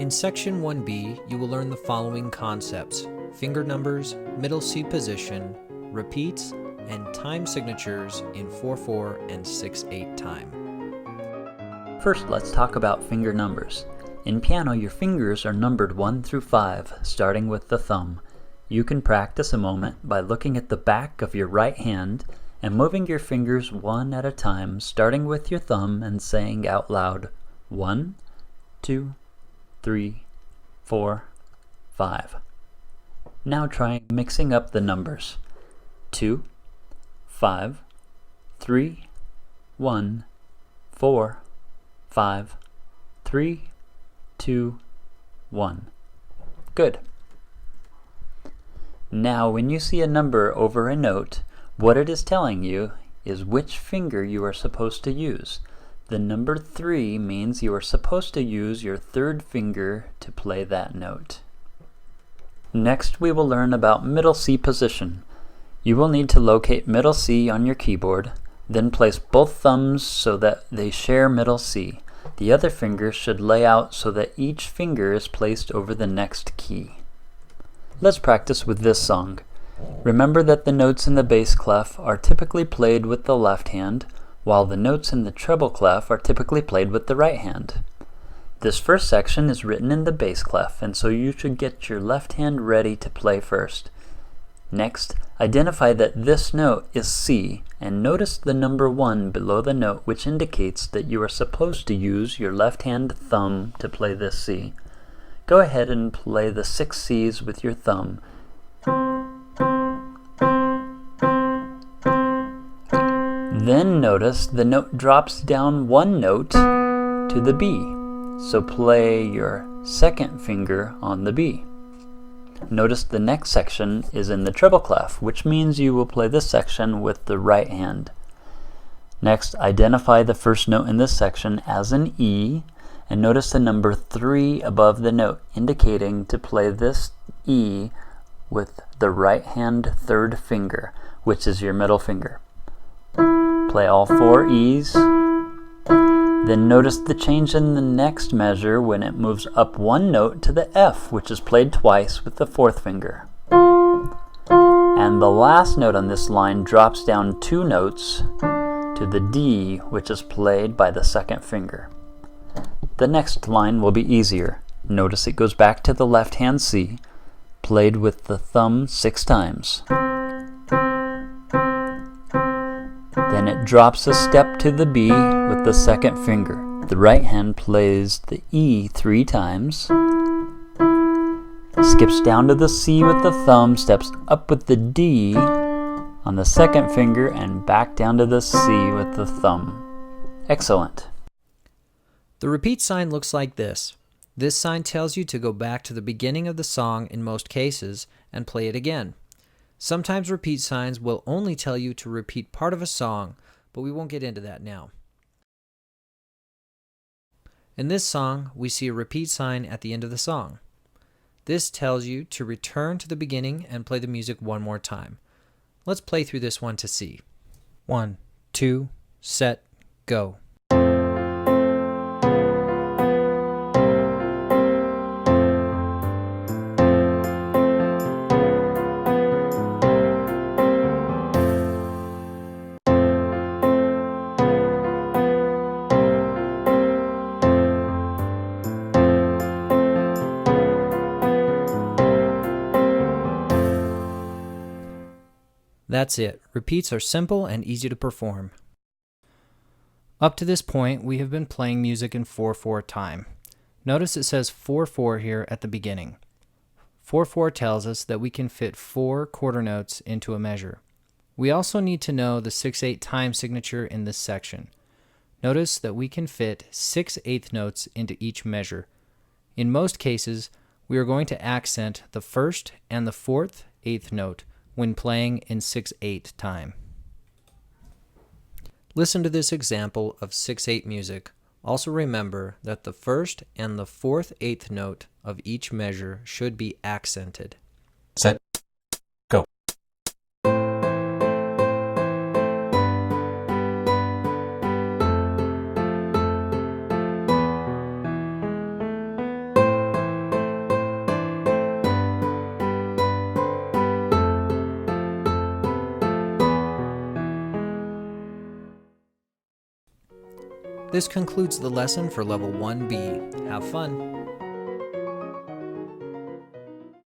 In Section 1B, you will learn the following concepts: finger numbers, middle C position, repeats, and time signatures in 4/4 and 6/8 time. First, let's talk about finger numbers. In piano, your fingers are numbered 1 through 5, starting with the thumb. You can practice a moment by looking at the back of your right hand and moving your fingers one at a time, starting with your thumb and saying out loud, 1, 2, 3, 4, 5. Now try mixing up the numbers. 2, 5, 3, 1, 4, 5, 3, 2, 1. Good. Now when you see a number over a note, what it is telling you is which finger you are supposed to use. The number 3 means you are supposed to use your third finger to play that note. Next, we will learn about middle C position. You will need to locate middle C on your keyboard, then place both thumbs so that they share middle C. The other fingers should lay out so that each finger is placed over the next key. Let's practice with this song. Remember that the notes in the bass clef are typically played with the left hand, while the notes in the treble clef are typically played with the right hand. This first section is written in the bass clef, and so you should get your left hand ready to play first. Next, identify that this note is C, and notice the number 1 below the note, which indicates that you are supposed to use your left hand thumb to play this C. Go ahead and play the 6 C's with your thumb. Then notice the note drops down 1 note to the B, so play your second finger on the B. Notice the next section is in the treble clef, which means you will play this section with the right hand. Next, identify the first note in this section as an E, and notice the number 3 above the note, indicating to play this E with the right hand third finger, which is your middle finger. Play all 4 E's. Then notice the change in the next measure when it moves up 1 note to the F, which is played twice with the 4th finger. And the last note on this line drops down 2 notes to the D, which is played by the 2nd finger. The next line will be easier. Notice it goes back to the left hand C, played with the thumb 6 times. Then it drops a step to the B with the 2nd finger. The right hand plays the E 3 times, skips down to the C with the thumb, steps up with the D on the 2nd finger, and back down to the C with the thumb. Excellent. The repeat sign looks like this. This sign tells you to go back to the beginning of the song in most cases and play it again. Sometimes repeat signs will only tell you to repeat part of a song, but we won't get into that now. In this song, we see a repeat sign at the end of the song. This tells you to return to the beginning and play the music one more time. Let's play through this one to see. 1, 2, set, go. That's it. Repeats are simple and easy to perform. Up to this point, we have been playing music in 4/4 time. Notice it says 4/4 here at the beginning. 4/4 tells us that we can fit 4 quarter notes into a measure. We also need to know the 6/8 time signature in this section. Notice that we can fit 6/8 notes into each measure. In most cases, we are going to accent the 1st and the 4th eighth note when playing in 6/8 time. Listen to this example of 6/8 music. Also remember that the 1st and the 4th eighth note of each measure should be accented. Set, go. This concludes the lesson for level 1B. Have fun!